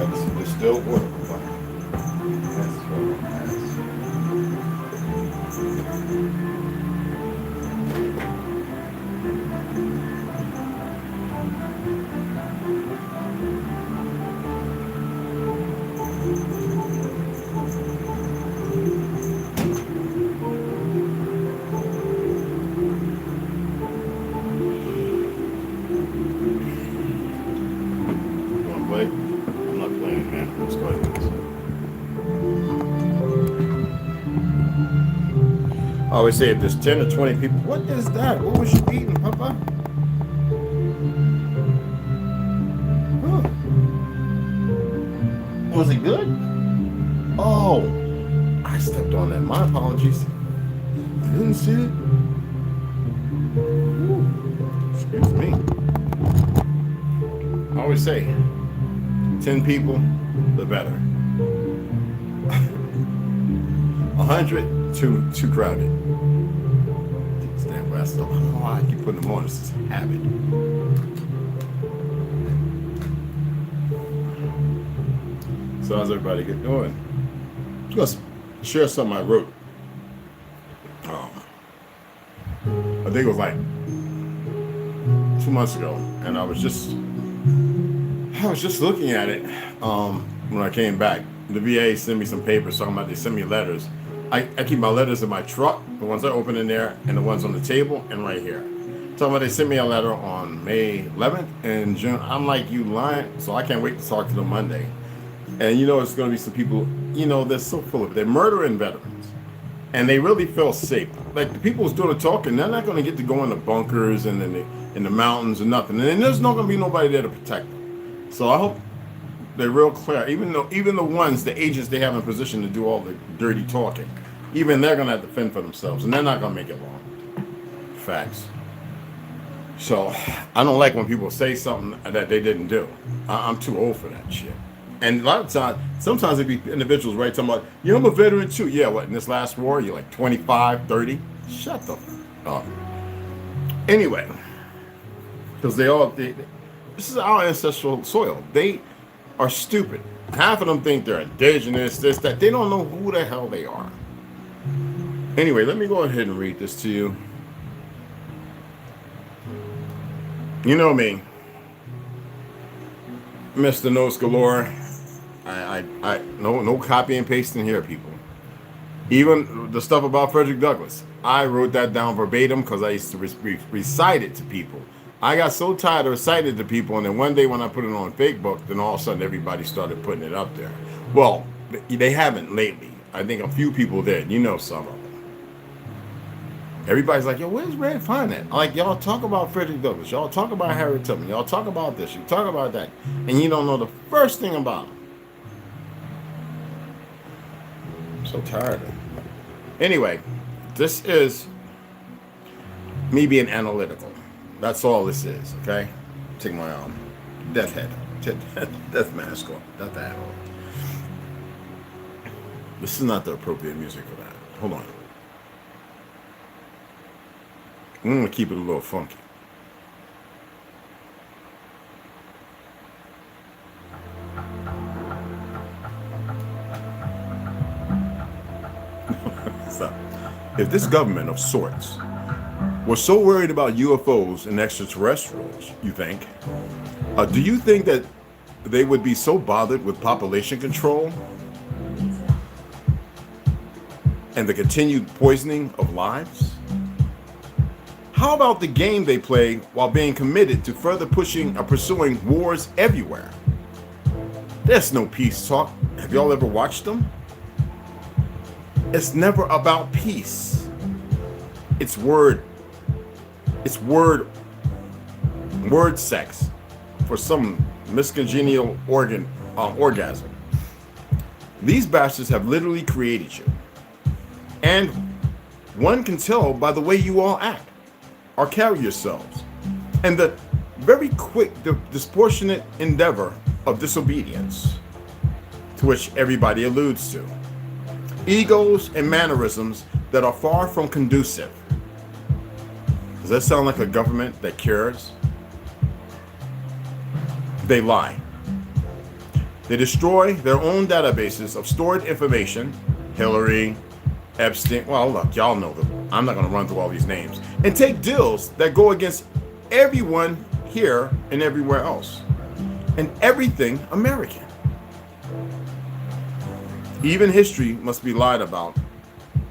got distilled water. That's what I always say if there's 10 or 20 people, what is that? What was you eating, Papa? Huh. Was it good? Oh, I stepped on that. My apologies. I didn't see it. Ooh, excuse me. I always say 10 people, the better. 100, too crowded. Stand west. I don't know why I keep putting them on. It's just a habit. So how's everybody doing? I'm gonna share something I wrote. I think it was like 2 months ago, and I was just looking at it when I came back. The VA sent me some papers talking about they sent me letters. I keep my letters in my truck, the ones I open in there, and the ones on the table, and right here. Talking about they sent me a letter on May 11th and June. I'm like, you lying? So I can't wait to talk to them Monday. And you know, it's going to be some people, you know, they're so full of it. They're murdering veterans. And they really feel safe. Like the people who's doing the talking, they're not going to get to go in the bunkers and in the mountains and nothing. And there's not going to be nobody there to protect them. So I hope they're real clear. Even the ones, the agents they have in position to do all the dirty talking, even they're going to have to fend for themselves. And they're not going to make it long. Facts. So I don't like when people say something that they didn't do. I'm too old for that shit. And a lot of times, sometimes it be individuals, right, talking about, yeah, I'm a veteran too. Yeah, what, in this last war, you're like 25, 30? Shut the f up. Anyway, because this is our ancestral soil. They are stupid. Half of them think they're indigenous, this, that. They don't know who the hell they are. Anyway, let me go ahead and read this to you. You know me, Mr. Notes Galore. No copy and pasting here, people. Even the stuff about Frederick Douglass, I wrote that down verbatim because I used to recite it to people. I got so tired of reciting it to people, and then one day when I put it on Facebook, then all of a sudden everybody started putting it up there. Well, they haven't lately. I think a few people did. You know some of them. Everybody's like, yo, where's Red Fine at? I'm like, y'all talk about Frederick Douglass. Y'all talk about Harriet Tubman. Y'all talk about this. You talk about that. And you don't know the first thing about him. I'm so tired of it. Anyway, this is me being analytical. That's all this is, okay? Take my death head. Death mask off. Death hat off. This is not the appropriate music for that. Hold on. I'm going to keep it a little funky. So, if this government of sorts was so worried about UFOs and extraterrestrials, you think, do you think that they would be so bothered with population control and the continued poisoning of lives? How about the game they play while being committed to further pursuing wars everywhere? There's no peace talk. Have y'all ever watched them? It's never about peace. It's word sex for some miscongenial orgasm. These bastards have literally created you. And one can tell by the way you all act or carry yourselves, and the very quick, disproportionate endeavor of disobedience, to which everybody alludes to. Egos and mannerisms that are far from conducive. Does that sound like a government that cares? They lie. They destroy their own databases of stored information. Hillary, Epstein, well, look, y'all know them. I'm not going to run through all these names. And take deals that go against everyone here and everywhere else. And everything American. Even history must be lied about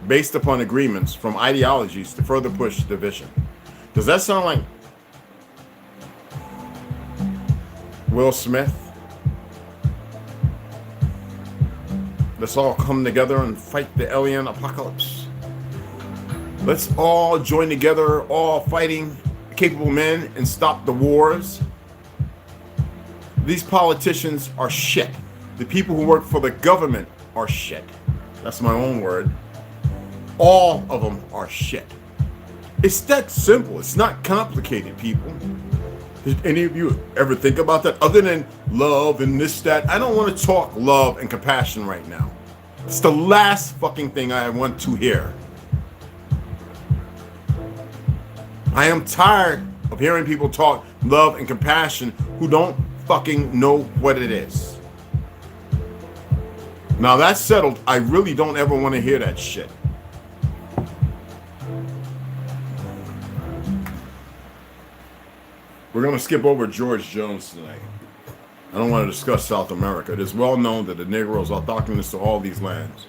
based upon agreements from ideologies to further push division. Does that sound like Will Smith? Let's all come together and fight the alien apocalypse. Let's all join together, all fighting capable men, and stop the wars. These politicians are shit. The people who work for the government are shit. That's my own word. All of them are shit. It's that simple. It's not complicated, people. Did any of you ever think about that? Other than love and this, that. I don't want to talk love and compassion right now. It's the last fucking thing I want to hear. I am tired of hearing people talk love and compassion who don't fucking know what it is. Now that's settled. I really don't ever want to hear that shit. We're going to skip over George Jones tonight. I don't want to discuss South America. It is well known that the Negroes are doctrines to all these lands.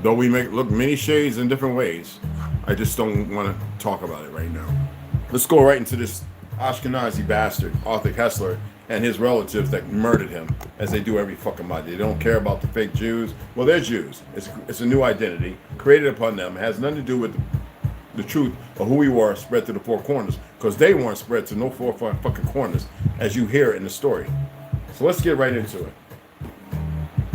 Though we make look many shades in different ways, I just don't want to talk about it right now. Let's go right into this Ashkenazi bastard, Arthur Kessler, and his relatives that murdered him, as they do every fucking body. They don't care about the fake Jews. Well, they're Jews. It's a new identity created upon them. It has nothing to do with the truth of who we were spread to the four corners, because they weren't spread to no four fucking corners, as you hear in the story. So let's get right into it.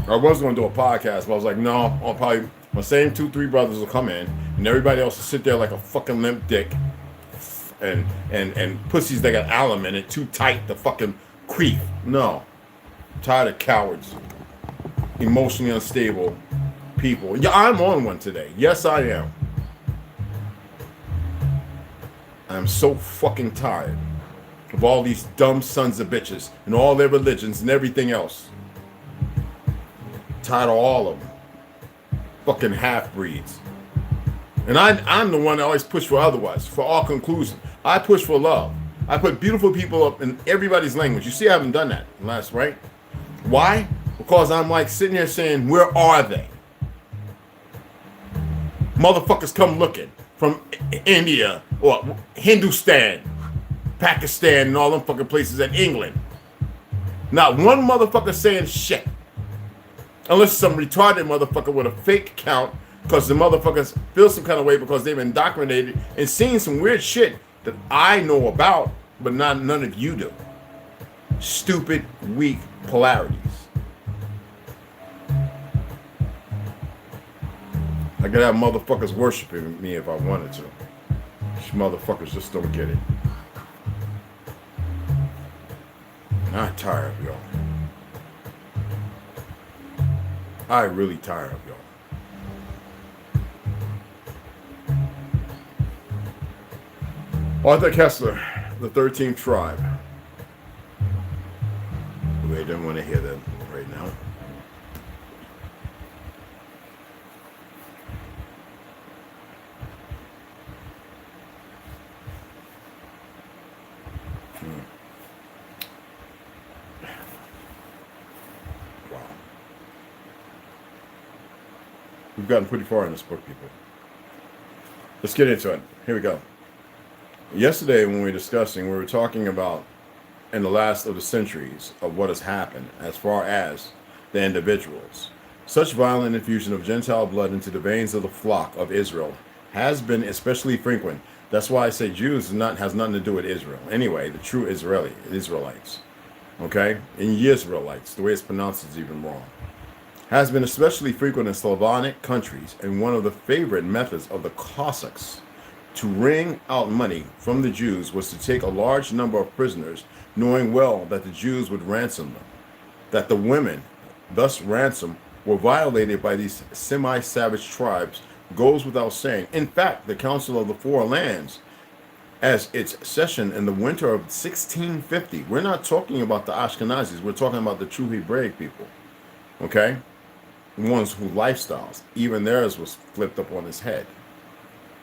I was going to do a podcast, but I was like, no, I'll probably, my same 2-3 brothers will come in, and everybody else will sit there like a fucking limp dick, and pussies that got alum in it, too tight to fucking creep. No. I'm tired of cowards. Emotionally unstable people. Yeah, I'm on one today. Yes, I am. I'm so fucking tired of all these dumb sons of bitches and all their religions and everything else. Tired of all of them. Fucking half-breeds. And I'm the one that always push for otherwise, for all conclusion. I push for love. I put beautiful people up in everybody's language. You see, I haven't done that last, right? Why? Because I'm like sitting here saying, where are they? Motherfuckers come looking from India or Hindustan, Pakistan, and all them fucking places in England. Not one motherfucker saying shit. Unless some retarded motherfucker with a fake account, because the motherfuckers feel some kind of way because they've been indoctrinated and seen some weird shit that I know about, but none of you do. Stupid, weak polarities. I could have motherfuckers worshiping me if I wanted to. These motherfuckers just don't get it. I'm tired of y'all. I'm really tired of y'all. Arthur Kessler, the 13th tribe. They didn't want to hear that right now. Wow. We've gotten pretty far in this book, people. Let's get into it. Here we go. Yesterday, when we were discussing, we were talking about in the last of the centuries of what has happened as far as the individuals. Such violent infusion of Gentile blood into the veins of the flock of Israel has been especially frequent. That's why I say Jews has nothing to do with Israel. Anyway, the true Israelites. Okay? And Yisraelites, the way it's pronounced is even wrong. Has been especially frequent in Slavonic countries, and one of the favorite methods of the Cossacks to wring out money from the Jews was to take a large number of prisoners, knowing well that the Jews would ransom them. That the women, thus ransomed, were violated by these semi-savage tribes goes without saying. In fact, the Council of the Four Lands as its session in the winter of 1650. We're not talking about the Ashkenazis. We're talking about the true Hebraic people. Okay? The ones whose lifestyles, even theirs was flipped up on its head.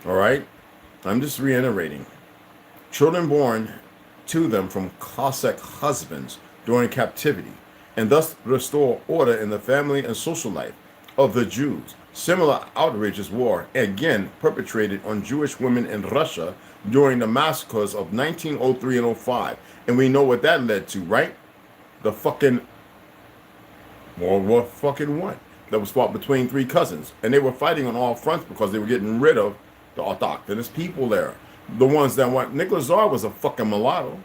All right? I'm just reiterating. Children born to them from Cossack husbands during captivity, and thus restore order in the family and social life of the Jews. Similar outrages were again perpetrated on Jewish women in Russia during the massacres of 1903 and 05. And we know what that led to, right? The fucking World War fucking One that was fought between three cousins. And they were fighting on all fronts because they were getting rid of the autochthonous people there. The ones that went, Nicholas Tsar was a fucking mulatto.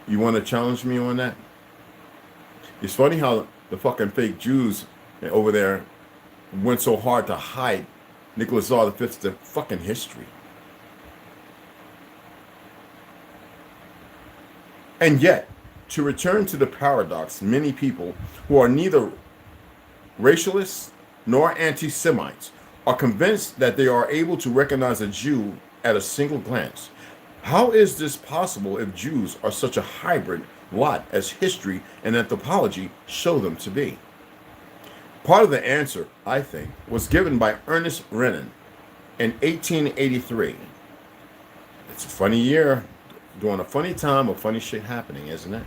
You want to challenge me on that? It's funny how the fucking fake Jews over there went so hard to hide Nicholas Tsar V's fucking history. And yet, to return to the paradox, many people who are neither racialists nor anti-Semites are convinced that they are able to recognize a Jew at a single glance. How is this possible if Jews are such a hybrid lot as history and anthropology show them to be? Part of the answer, I think, was given by Ernest Renan in 1883. It's a funny year, during a funny time of funny shit happening, isn't it?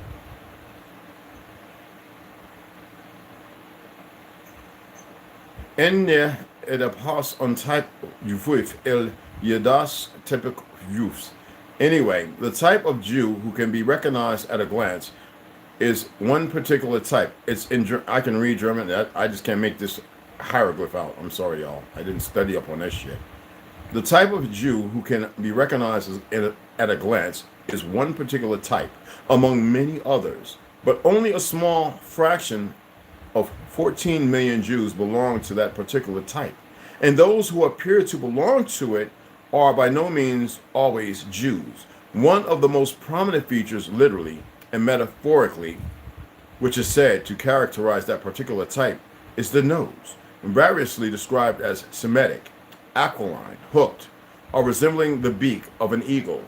En pas on type juif il yadas typic juifs. Anyway, the type of Jew who can be recognized at a glance is one particular type. It's in I can read German. I just can't make this hieroglyph out. I'm sorry, y'all. I didn't study up on that shit. The type of Jew who can be recognized at a glance is one particular type among many others, but only a small fraction of 14 million Jews belong to that particular type. And those who appear to belong to it are by no means always Jews. One of the most prominent features, literally and metaphorically, which is said to characterize that particular type, is the nose, variously described as Semitic, aquiline, hooked, or resembling the beak of an eagle,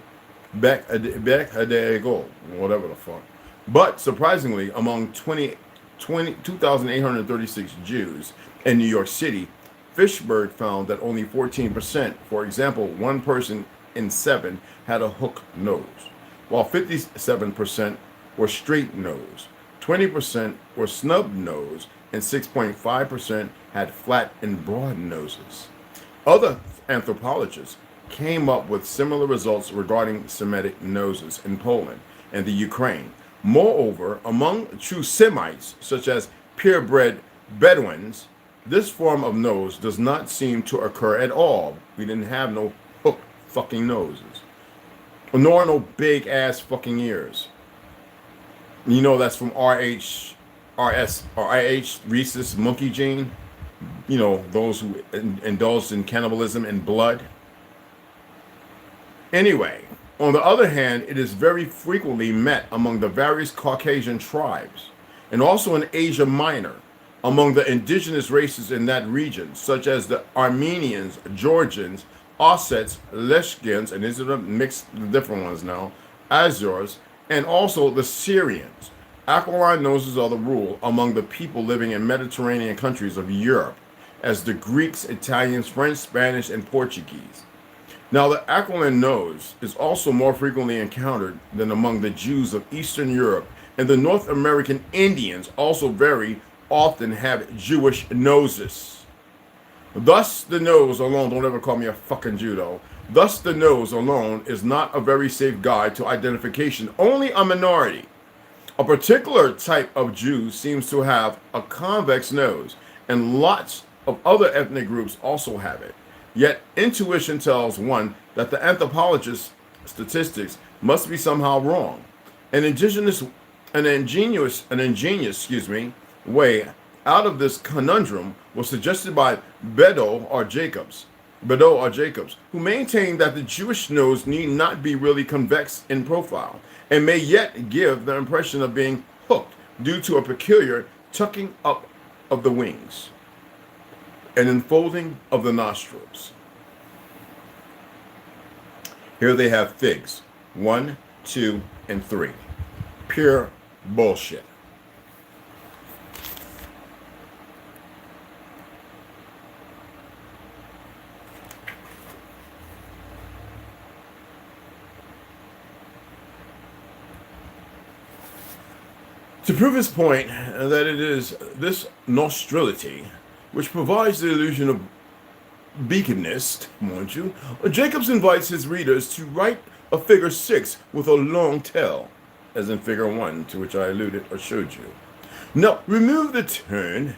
bec de eagle, whatever the fuck. But surprisingly, among 2,836 Jews in New York City, Fishberg found that only 14%, for example, one person in 7 had a hook nose, while 57% were straight nose, 20% were snub nose, and 6.5% had flat and broad noses. Other anthropologists came up with similar results regarding Semitic noses in Poland and the Ukraine. Moreover, among true Semites, such as purebred Bedouins, this form of nose does not seem to occur at all. We didn't have no hook fucking noses, nor no big ass fucking ears. You know that's from RH, rhesus monkey gene. You know, those who indulged in cannibalism and blood. Anyway, on the other hand, it is very frequently met among the various Caucasian tribes, and also in Asia Minor, among the indigenous races in that region, such as the Armenians, Georgians, Ossets, Leshkins, and these are the mixed different ones now, Azores, and also the Syrians. Aquiline noses are the rule among the people living in Mediterranean countries of Europe, as the Greeks, Italians, French, Spanish, and Portuguese. Now, the aquiline nose is also more frequently encountered than among the Jews of Eastern Europe, and the North American Indians also very often have Jewish noses. Thus, the nose alone, don't ever call me a fucking Jew though, thus the nose alone is not a very safe guide to identification, only a minority. A particular type of Jew seems to have a convex nose, and lots of other ethnic groups also have it. Yet intuition tells one that the anthropologist's statistics must be somehow wrong. An ingenious way out of this conundrum was suggested by Bedeau or Jacobs, who maintained that the Jewish nose need not be really convex in profile, and may yet give the impression of being hooked due to a peculiar tucking up of the wings and enfolding of the nostrils. Here they have figs. 1, 2, and 3. Pure bullshit. To prove his point that it is this nostrility which provides the illusion of beaconness, mind you, Jacobs invites his readers to write a figure 6 with a long tail, as in figure 1, to which I alluded or showed you. Now, remove the turn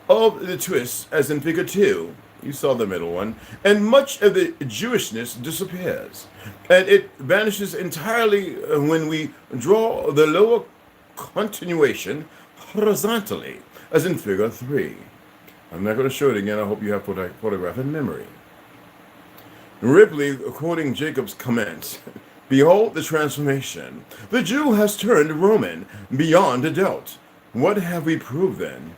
of the twist, as in figure 2, you saw the middle one, and much of the Jewishness disappears, and it vanishes entirely when we draw the lower continuation horizontally, as in figure 3. I'm not going to show it again. I hope you have photograph in memory. Ripley, quoting Jacob's comments, "Behold the transformation. The Jew has turned Roman beyond a doubt. What have we proved then?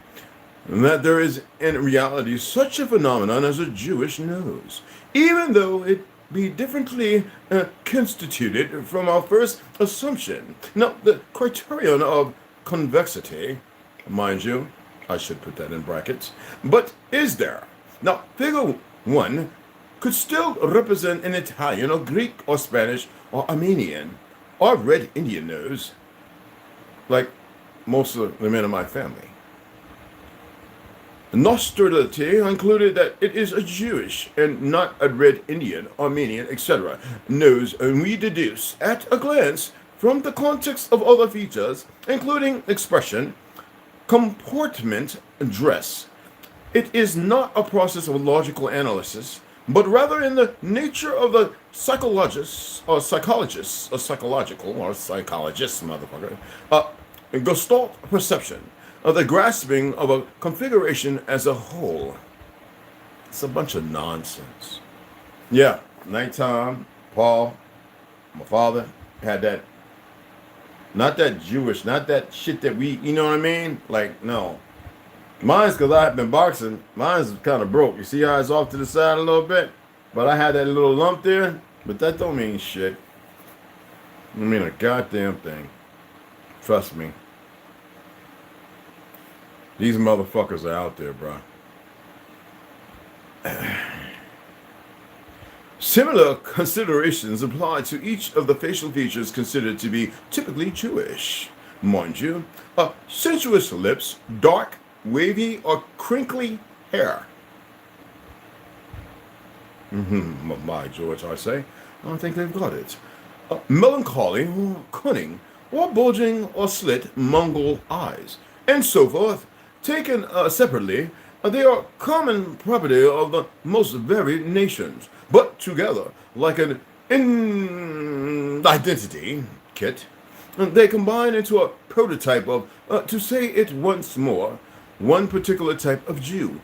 That there is in reality such a phenomenon as a Jewish nose, even though it be differently constituted from our first assumption. Now, the criterion of convexity, mind you, I should put that in brackets, but is there? Now, figure 1 could still represent an Italian or Greek or Spanish or Armenian or Red Indian nose, like most of the men in my family. Nostrility concluded that it is a Jewish and not a Red Indian, Armenian, etc. nose, and we deduce at a glance from the context of other features, including expression, comportment, and dress. It is not a process of logical analysis, but rather in the nature of the psychologists, motherfucker, Gestalt perception, of the grasping of a configuration as a whole. It's a bunch of nonsense. Yeah, nighttime, Paul, my father, had that, not that Jewish, not that shit that we, you know what I mean? Like, no. Mine's because I've been boxing. Mine's kind of broke. You see how it's off to the side a little bit? But I had that little lump there, but that don't mean shit. I mean a goddamn thing. Trust me. These motherfuckers are out there, bro. Similar considerations apply to each of the facial features considered to be typically Jewish. Mind you, sensuous lips, dark, wavy, or crinkly hair. My George, I say. I don't think they've got it. Melancholy, or cunning, or bulging or slit Mongol eyes, and so forth. Taken separately, they are common property of the most varied nations, but together, like an identity kit, they combine into a prototype of, to say it once more, one particular type of Jew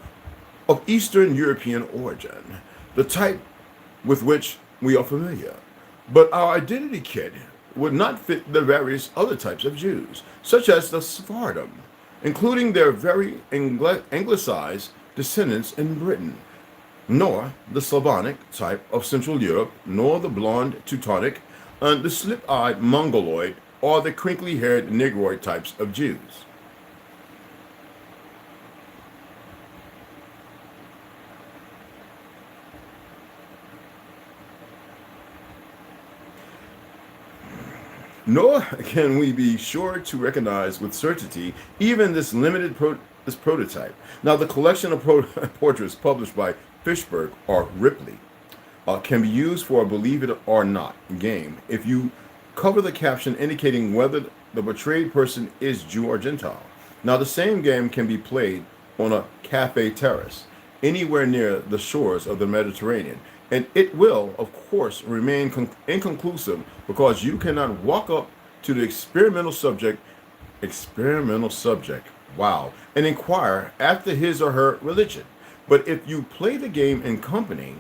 of Eastern European origin, the type with which we are familiar. But our identity kit would not fit the various other types of Jews, such as the Sephardim, including their very anglicized descendants in Britain, nor the Slavonic type of Central Europe, nor the blonde Teutonic, and the slip-eyed Mongoloid, or the crinkly-haired Negroid types of Jews. Nor can we be sure to recognize with certainty even this limited prototype. Now, the collection of portraits published by Fishberg or Ripley can be used for a believe it or not game if you cover the caption indicating whether the portrayed person is Jew or Gentile. Now, the same game can be played on a cafe terrace anywhere near the shores of the Mediterranean. And it will, of course, remain inconclusive because you cannot walk up to the experimental subject, wow, and inquire after his or her religion. But if you play the game in company,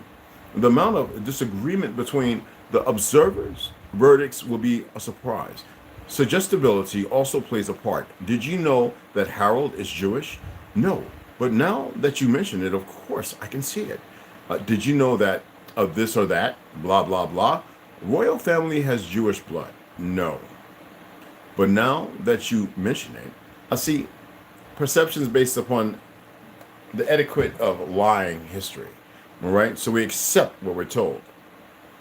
the amount of disagreement between the observers' verdicts will be a surprise. Suggestibility also plays a part. Did you know that Harold is Jewish? No, but now that you mention it, of course, I can see it. Did you know that of this or that, blah, blah, blah? Royal family has Jewish blood. No. But now that you mention it, I see perceptions based upon the etiquette of lying history. All right? So we accept what we're told,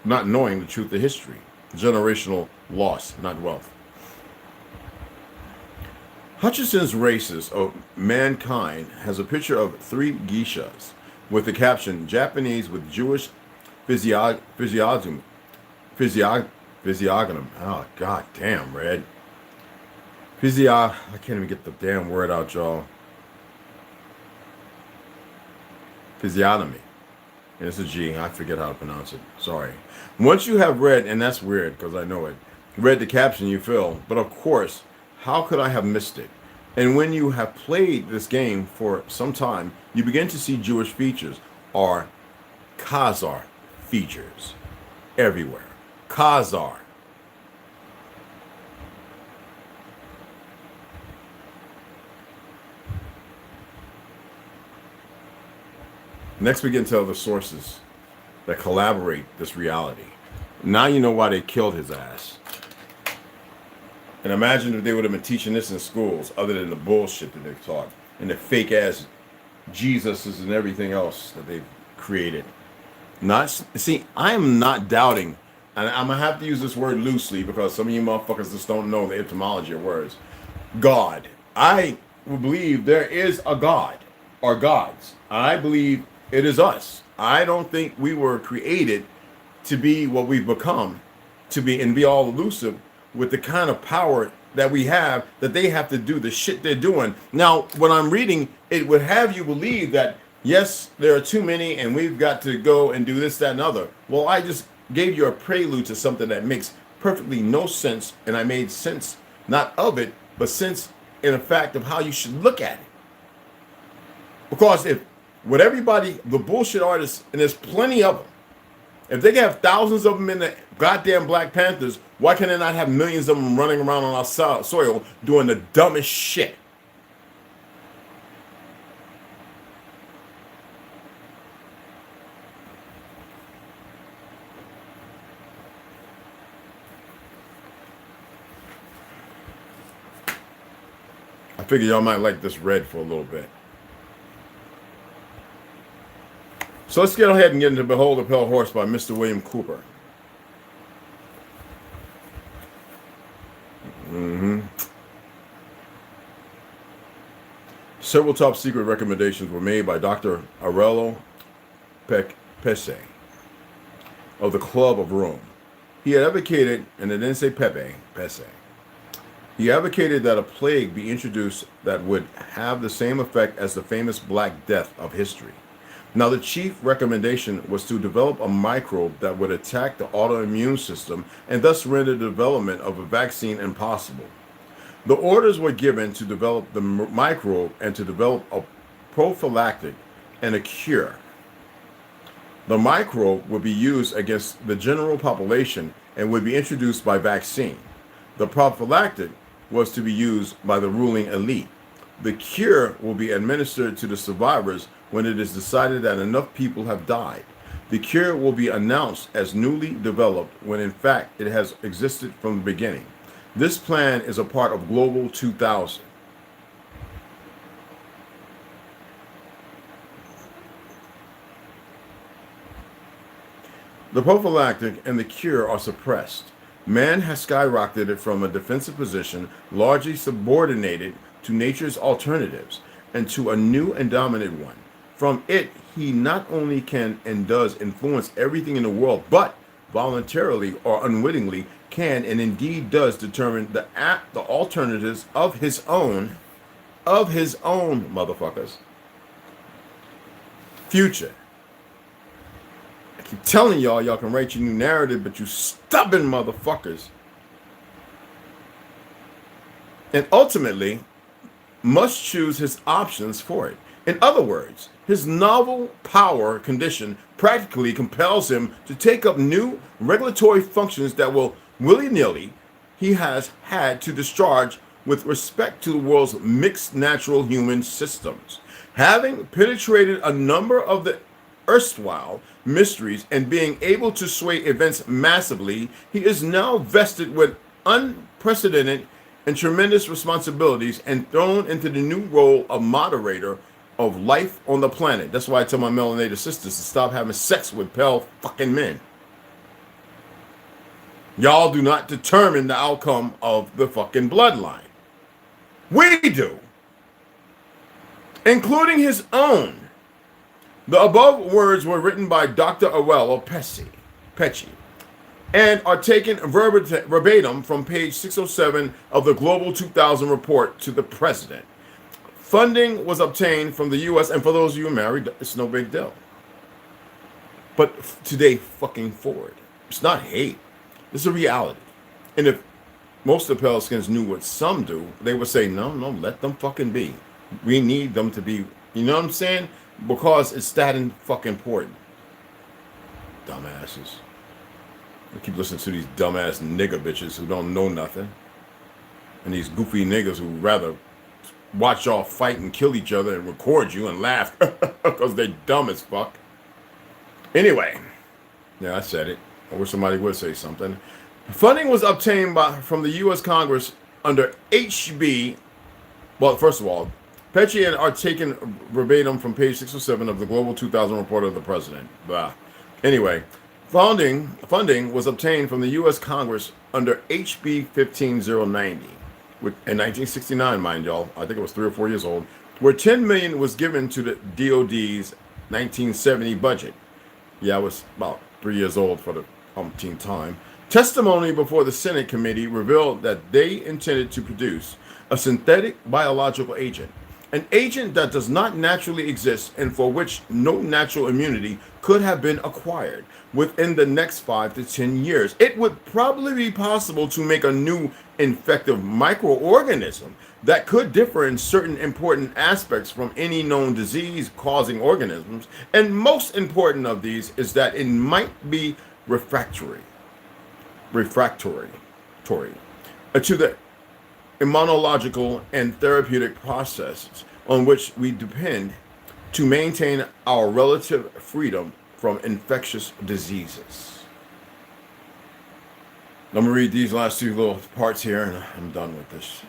not knowing the truth of history. Generational loss, not wealth. Hutchinson's Races of Mankind has a picture of three geishas with the caption, Japanese with Jewish physiognomy. Oh, god damn, Red. I can't even get the damn word out, y'all. Physiognomy. And it's a G. I forget how to pronounce it. Sorry. Once you have read, and that's weird because I know it, read the caption, you feel, but of course, how could I have missed it? And when you have played this game for some time, you begin to see Jewish features or Khazar features everywhere. Khazar. Next, we get into other sources that collaborate this reality. Now you know why they killed his ass. And imagine if they would have been teaching this in schools, other than the bullshit that they've taught and the fake ass Jesuses and everything else that they've created. I am not doubting, and I'm gonna have to use this word loosely because some of you motherfuckers just don't know the etymology of words. God. I believe there is a God or gods. I believe it is us. I don't think we were created to be what we've become, to be and be all elusive with the kind of power that we have, that they have to do the shit they're doing. Now, when I'm reading, it would have you believe that, yes, there are too many and we've got to go and do this, that, and other. Well, I just gave you a prelude to something that makes perfectly no sense, and I made sense, not of it, but sense in the fact of how you should look at it. Because if with everybody, the bullshit artists, and there's plenty of them, if they can have thousands of them in the goddamn Black Panthers, why can they not have millions of them running around on our soil doing the dumbest shit? I figure y'all might like this read for a little bit. So let's get ahead and get into Behold the Pale Horse by Mr. William Cooper. Several top secret recommendations were made by Dr. Aurelio Pese of the Club of Rome. He had advocated, and it didn't say Pese. He advocated that a plague be introduced that would have the same effect as the famous Black Death of history. Now, the chief recommendation was to develop a microbe that would attack the autoimmune system and thus render the development of a vaccine impossible. The orders were given to develop the microbe and to develop a prophylactic and a cure. The microbe would be used against the general population and would be introduced by vaccine. The prophylactic was to be used by the ruling elite. The cure will be administered to the survivors when it is decided that enough people have died. The cure will be announced as newly developed when in fact it has existed from the beginning. This plan is a part of Global 2000. The prophylactic and the cure are suppressed. Man has skyrocketed from a defensive position, largely subordinated to nature's alternatives, and to a new and dominant one. From it, he not only can and does influence everything in the world, but voluntarily or unwittingly can and indeed does determine the alternatives of his own motherfuckers future. I keep telling y'all can write your new narrative, but you stubborn motherfuckers. And ultimately must choose his options for it. In other words, his novel power condition practically compels him to take up new regulatory functions that will willy-nilly he has had to discharge with respect to the world's mixed natural human systems. Having penetrated a number of the erstwhile mysteries and being able to sway events massively, he is now vested with unprecedented and tremendous responsibilities and thrown into the new role of moderator of life on the planet. That's why I tell my melanated sisters to stop having sex with pale fucking men. Y'all do not determine the outcome of the fucking bloodline. We do. Including his own. The above words were written by Dr. Awelo Pecci and are taken verbatim from page 607 of the Global 2000 report to the president. Funding was obtained from the U.S., and for those of you married, it's no big deal. But today, fucking forward. It's not hate. It's a reality. And if most of the Pelicans knew what some do, they would say, no, let them fucking be. We need them to be, you know what I'm saying? Because it's that fucking important. Dumbasses. I keep listening to these dumbass nigger bitches who don't know nothing. And these goofy niggas who rather watch y'all fight and kill each other and record you and laugh because they're dumb as fuck. Anyway, yeah, I said it. I wish somebody would say something. Funding was obtained from the U.S. Congress under HB. Well, first of all, Pecci are taken verbatim from page 607 of the Global 2000 report of the president. Blah. Anyway, funding was obtained from the U.S. Congress under HB 15090. In 1969, mind y'all, I think it was 3 or 4 years old, where $10 million was given to the DOD's 1970 budget. Yeah, I was about 3 years old for the umpteenth time. Testimony before the Senate committee revealed that they intended to produce a synthetic biological agent, an agent that does not naturally exist and for which no natural immunity could have been acquired within the next 5 to 10 years. It would probably be possible to make a new infective microorganism that could differ in certain important aspects from any known disease-causing organisms, and most important of these is that it might be refractory to the immunological and therapeutic processes on which we depend to maintain our relative freedom from infectious diseases. Let me read these last 2 little parts here and I'm done with this.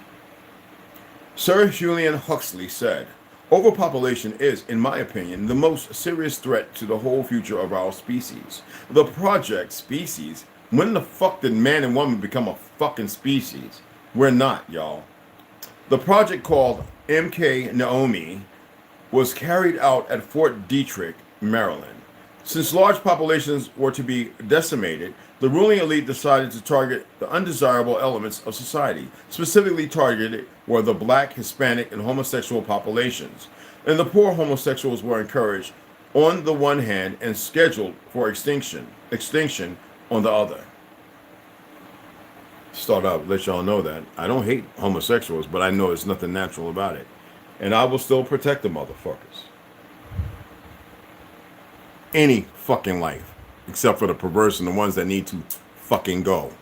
Sir Julian Huxley said, overpopulation is, in my opinion, the most serious threat to the whole future of our species. The project species, when the fuck did man and woman become a fucking species? We're not, y'all. The project called MK Naomi was carried out at Fort Detrick, Maryland. Since large populations were to be decimated, the ruling elite decided to target the undesirable elements of society. Specifically targeted were the black, Hispanic, and homosexual populations. And the poor homosexuals were encouraged on the one hand and scheduled for extinction on the other. Start out, let y'all know that I don't hate homosexuals, but I know there's nothing natural about it. And I will still protect the motherfuckers. Any fucking life, except for the perverse and the ones that need to fucking go.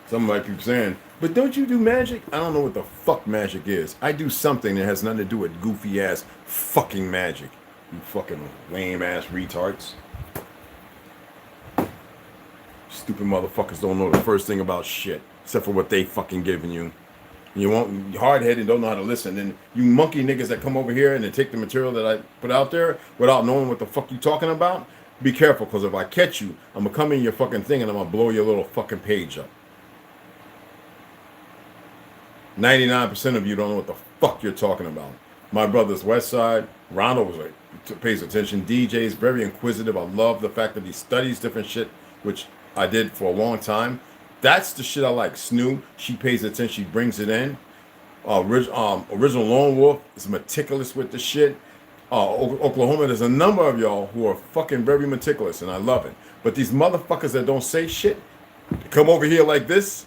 Some might be saying, but don't you do magic? I don't know what the fuck magic is. I do something that has nothing to do with goofy ass fucking magic. You fucking lame ass retards. Stupid motherfuckers don't know the first thing about shit, except for what they fucking giving you. You won't hard-headed, don't know how to listen. And you monkey niggas that come over here and they take the material that I put out there without knowing what the fuck you talking about, be careful, because if I catch you, I'm gonna come in your fucking thing and I'm gonna blow your little fucking page up. 99% of you don't know what the fuck you're talking about. My brother's West Side. Ronald pays attention. DJ's very inquisitive. I love the fact that he studies different shit, which I did for a long time. That's the shit I like. Snoo, she pays attention. She brings it in. Original Lone Wolf is meticulous with the shit. Oklahoma, there's a number of y'all who are fucking very meticulous, and I love it. But these motherfuckers that don't say shit, come over here like this,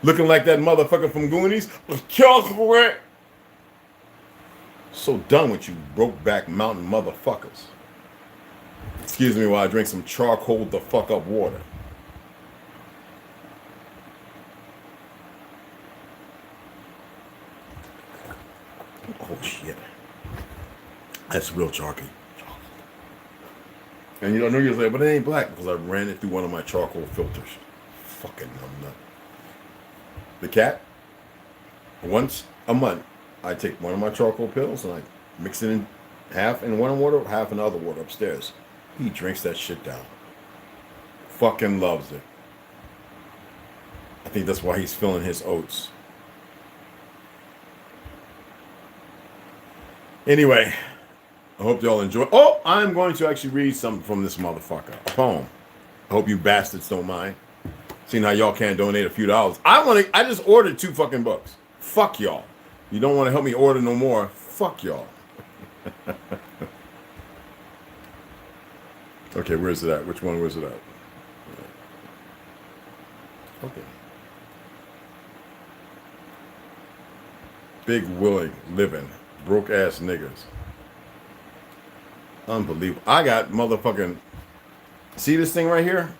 looking like that motherfucker from Goonies. So done with you broke back mountain motherfuckers. Excuse me while I drink some charcoal the fuck up water. Oh shit. That's real chalky. And you don't know, you're like, but it ain't black because I ran it through one of my charcoal filters. Fucking numb nut. The cat, once a month, I take one of my charcoal pills and I mix it in half in one water, half in other water upstairs. He drinks that shit down. Fucking loves it. I think that's why he's filling his oats. Anyway, I hope y'all enjoy. Oh, I'm going to actually read something from this motherfucker. A poem. I hope you bastards don't mind. Seeing how y'all can't donate a few dollars. I just ordered 2 fucking books. Fuck y'all. You don't want to help me order no more. Fuck y'all. Okay, where's it at? Which one was it at? Okay. Big Willie living. Broke ass niggas. Unbelievable. I got motherfucking. See this thing right here?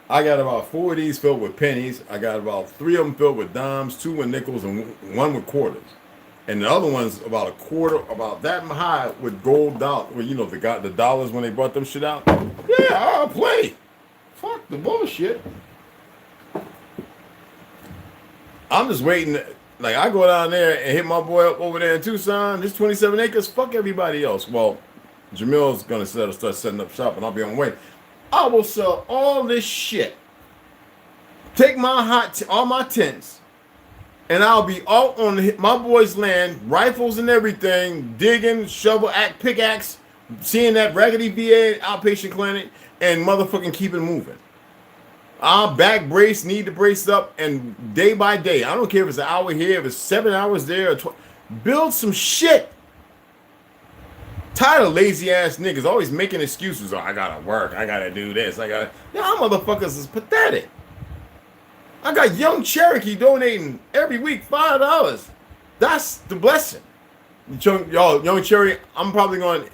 I got about 4 of these filled with pennies. I got about 3 of them filled with dimes, 2 with nickels, and 1 with quarters. And the other one's about a quarter, about that high with gold dollars. Well, you know, the dollars when they brought them shit out. Yeah, I'll play. Fuck the bullshit. I'm just waiting. Like, I go down there and hit my boy up over there in Tucson. This 27 acres. Fuck everybody else. Well, Jamil's going to start setting up shop, and I'll be on the way. I will sell all this shit. Take my all my tents, and I'll be out on my boy's land, rifles and everything, digging, shovel, pickaxe, seeing that raggedy VA outpatient clinic, and motherfucking keep it moving. I'll back brace, need to brace up, and day by day, I don't care if it's an hour here, if it's 7 hours there, or build some shit. Tired of lazy ass niggas always making excuses. Oh, I gotta work, I gotta do this, y'all motherfuckers is pathetic. I got young Cherokee donating every week $5. That's the blessing. Y'all, young Cherokee, I'm probably going.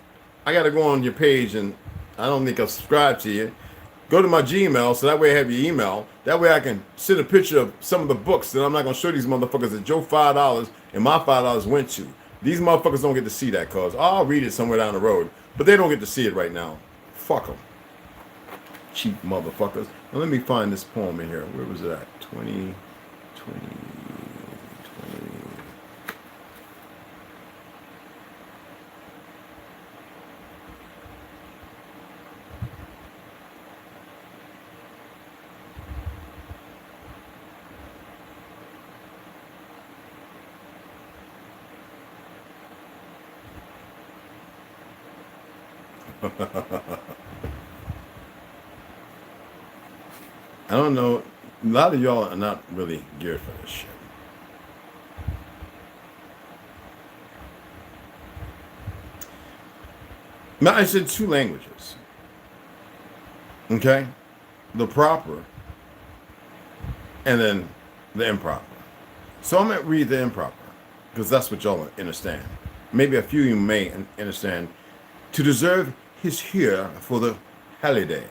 I gotta go on your page, and I don't think I'll subscribe to you. Go to my Gmail, so that way I have your email. That way I can send a picture of some of the books that I'm not gonna show these motherfuckers that Joe $5 and my $5 went to. These motherfuckers don't get to see that, cause I'll read it somewhere down the road, but they don't get to see it right now. Fuck them, cheap motherfuckers. Now let me find this poem in here. Where was it at? 20. I don't know. A lot of y'all are not really geared for this shit. Now, I said 2 languages. Okay? The proper and then the improper. So I'm going to read the improper because that's what y'all understand. Maybe a few of you may understand. To deserve his here for the holiday,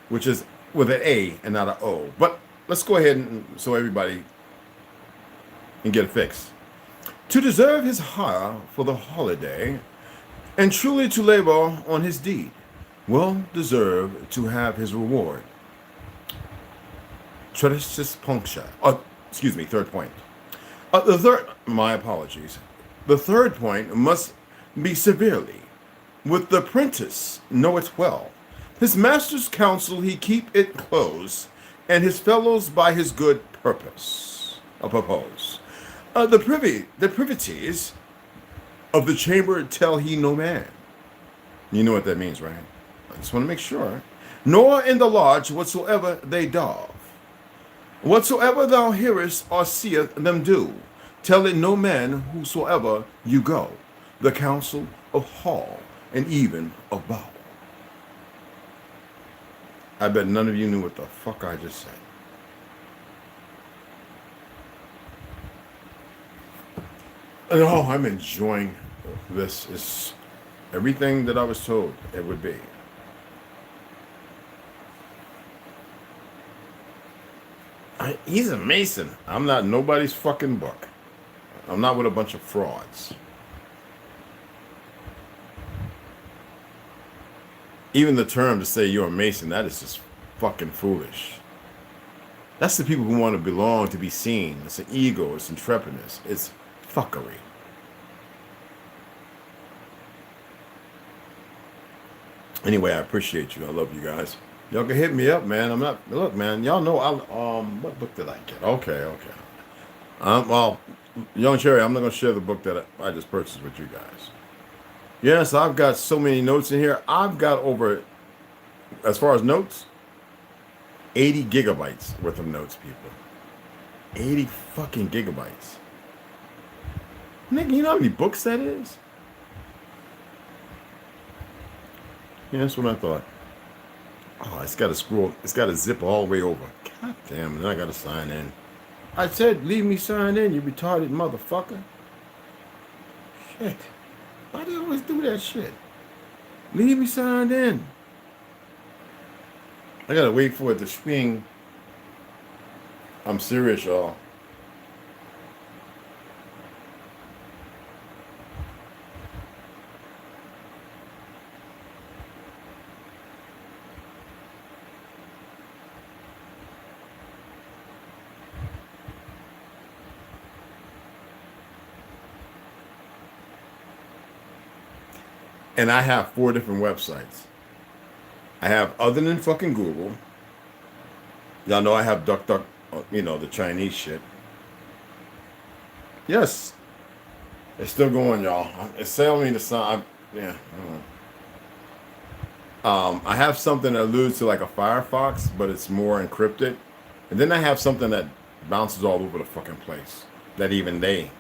which is with an A and not an O. But let's go ahead and so everybody can get it fixed. To deserve his hire for the holiday, and truly to labor on his deed, will deserve to have his reward. Traditus punctia. Excuse me, third point. My apologies. The third point must be severely. With the apprentice know it well. His master's counsel he keep it close, and his fellows by his good purpose. The privities of the chamber tell he no man. You know what that means, right? I just want to make sure. Nor in the lodge whatsoever they doff. Whatsoever thou hearest or seest them do, tell it no man whosoever you go. The counsel of hall and even of bow. I bet none of you knew what the fuck I just said. And oh, I'm enjoying this. Is everything that I was told it would be. He's a Mason. I'm not nobody's fucking book. I'm not with a bunch of frauds. Even the term to say you're a Mason, that is just fucking foolish. That's the people who want to belong, to be seen. It's an ego. It's intrepidness. It's fuckery. Anyway, I appreciate you. I love you guys. Y'all can hit me up, man. I'm not. Look, man. Y'all know. What book did I get? Okay. Well, Young Cherry, I'm not gonna share the book that I just purchased with you guys. Yes, I've got so many notes in here. I've got over, as far as notes, 80 gigabytes worth of notes, people. 80 fucking gigabytes. Nigga, you know how many books that is? Yeah, that's what I thought. Oh, it's got to scroll. It's got to zip all the way over. God damn it, I got to sign in. I said, leave me sign in, you retarded motherfucker. Shit. Why do you always do that shit? Leave me signed in. I got to wait for it to swing. I'm serious, y'all. And I have 4 different websites. I have, other than fucking Google, y'all know I have DuckDuck, you know, the Chinese shit. Yes. It's still going, y'all. It's telling me to sign. Yeah. I have something that alludes to like a Firefox, but it's more encrypted. And then I have something that bounces all over the fucking place. That even they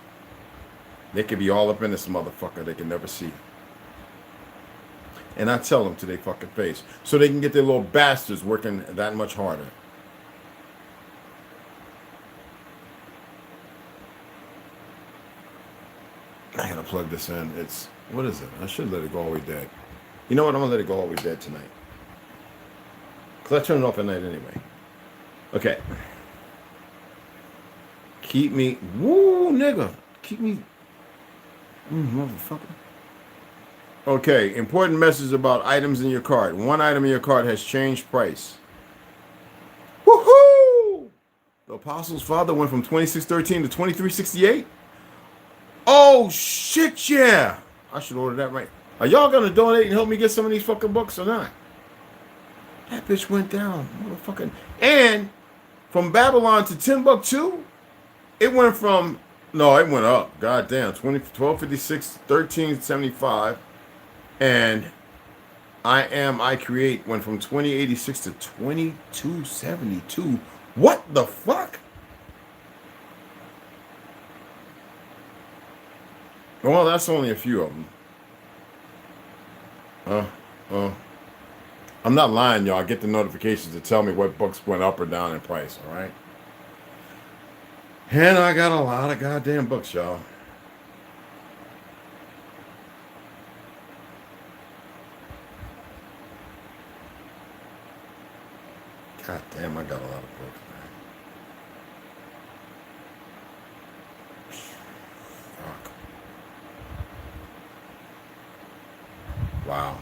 could be all up in this motherfucker. They can never see. And I tell them to their fucking face. So they can get their little bastards working that much harder. I gotta plug this in. It's, what is it? I should let it go all the way dead. You know what? I'm gonna let it go all the way dead tonight. Because I turn it off at night anyway. Okay. Keep me, woo, nigga. Keep me, motherfucker. Okay, important message about items in your cart. One item in your cart has changed price. Woohoo! The Apostle's Father went from 2613 to 2368. Oh shit, yeah! I should order that right. Are y'all gonna donate and help me get some of these fucking books or not? That bitch went down, motherfucking. And from Babylon to Timbuktu, it went from, no, it went up. God damn, 1256, 1375. And I Create went from 2086 to 2272. What the fuck? Well, that's only a few of them. I'm not lying, y'all. I get the notifications to tell me what books went up or down in price, all right? And I got a lot of goddamn books, y'all. God damn, I got a lot of books, man. Fuck. Wow.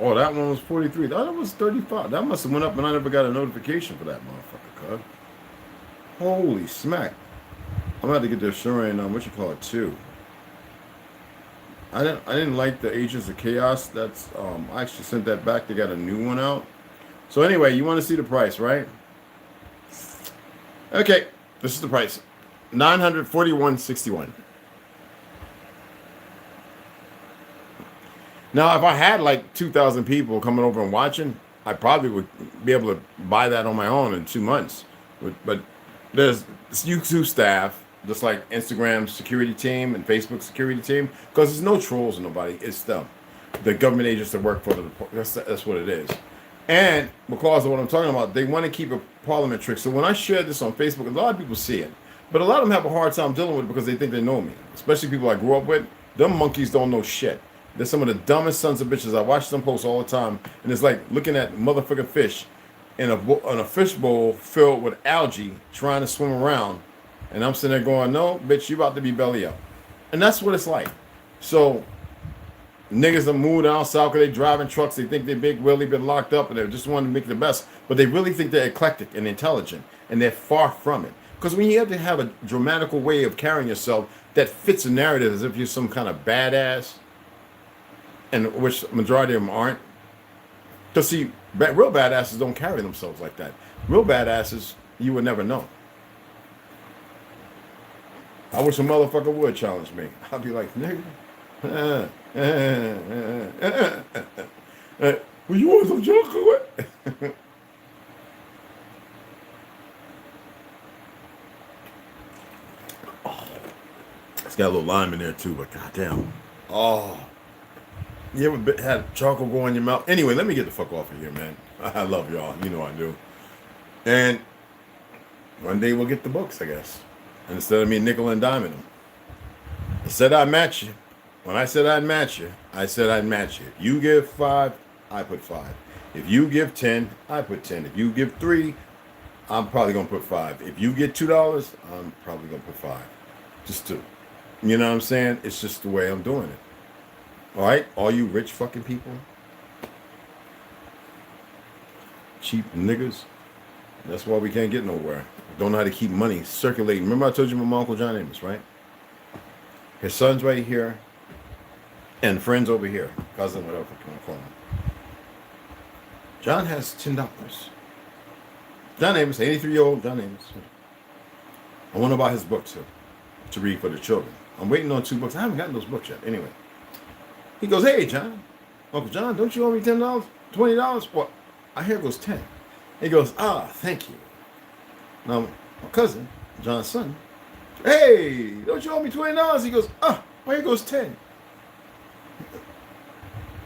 Oh, that one was 43. That was 35. That must have went up and I never got a notification for that motherfucker, cuz. Holy smack. I'm about to get the Shurian, what you call it, too. I didn't like the Agents of Chaos. That's I actually sent that back. They got a new one out. So anyway, you want to see the price, right? Okay, this is the price. $941.61. Now, if I had like 2,000 people coming over and watching, I probably would be able to buy that on my own in 2 months. But there's YouTube staff, just like Instagram security team and Facebook security team, because there's no trolls or nobody. It's the government agents that work for the. That's what it is. And because of what I'm talking about, they want to keep a parliament trick. So when I share this on Facebook, a lot of people see it, but a lot of them have a hard time dealing with it because they think they know me. Especially people I grew up with. Them monkeys don't know shit. They're some of the dumbest sons of bitches. I watch them post all the time, and it's like looking at motherfucking fish in a fish bowl filled with algae trying to swim around, and I'm sitting there going, "No, bitch, you about to be belly up," and that's what it's like. So niggas are moved down south because they driving trucks. They think they're big Willie, been locked up, and they just want to make the best. But they really think they're eclectic and intelligent, and they're far from it. Because when you have to have a dramatical way of carrying yourself that fits a narrative as if you're some kind of badass, and which majority of them aren't. Because see, real badasses don't carry themselves like that. Real badasses, you would never know. I wish a motherfucker would challenge me. I'd be like, nigga. Well, you want some chocolate? It's got a little lime in there too, but goddamn. Oh. You ever had chocolate go in your mouth? Anyway, let me get the fuck off of here, man. I love y'all. You know I do. And one day we'll get the books, I guess. And instead of me nickel and diming them. I said I'd match you. When I said I'd match you, I said I'd match you. If you give 5, I put 5. If you give 10, I put 10. If you give 3, I'm probably going to put 5. If you get $2, I'm probably going to put 5. Just 2. You know what I'm saying? It's just the way I'm doing it. All right? All you rich fucking people. Cheap niggas. That's why we can't get nowhere. Don't know how to keep money circulating. Remember I told you my uncle John Amos, right? His son's right here. And friends over here. Cousin, whatever you want to call him. John has $10. John Amos, 83-year-old John Amos. I want to buy his books to read for the children. I'm waiting on 2 books. I haven't gotten those books yet. Anyway. He goes, hey, John. Uncle John, don't you owe me $10? $20? Well, I hear it goes 10. He goes, thank you. Now, my cousin, John's son, hey, don't you owe me $20? He goes, here goes 10.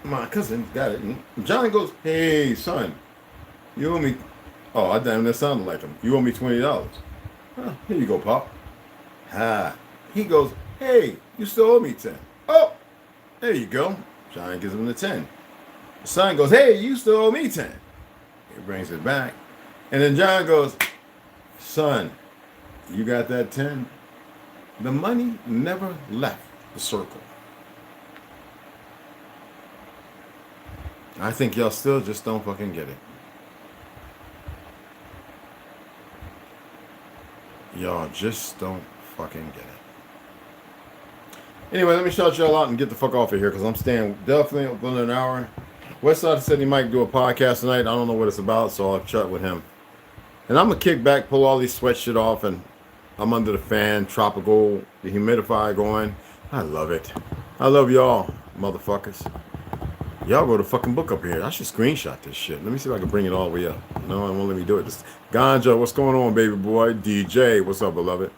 My cousin got it. And John goes, hey, son, you owe me. Oh, I damn, that sounded like him. You owe me $20. Here you go, Pop. He goes, hey, you still owe me 10. Oh, there you go. John gives him the 10. The son goes, hey, you still owe me 10. He brings it back. And then John goes, son, you got that 10? The money never left the circle. I think y'all still just don't fucking get it. Y'all just don't fucking get it. Anyway, let me shout y'all out and get the fuck off of here because I'm staying definitely within an hour. Westside said he might do a podcast tonight. I don't know what it's about, so I'll chat with him. And I'm going to kick back, pull all these sweat shit off, and I'm under the fan, tropical, the humidifier going. I love it. I love y'all, motherfuckers. Y'all wrote a fucking book up here. I should screenshot this shit. Let me see if I can bring it all the way up. No, it won't let me do it. This Ganja, what's going on, baby boy? DJ, what's up, beloved?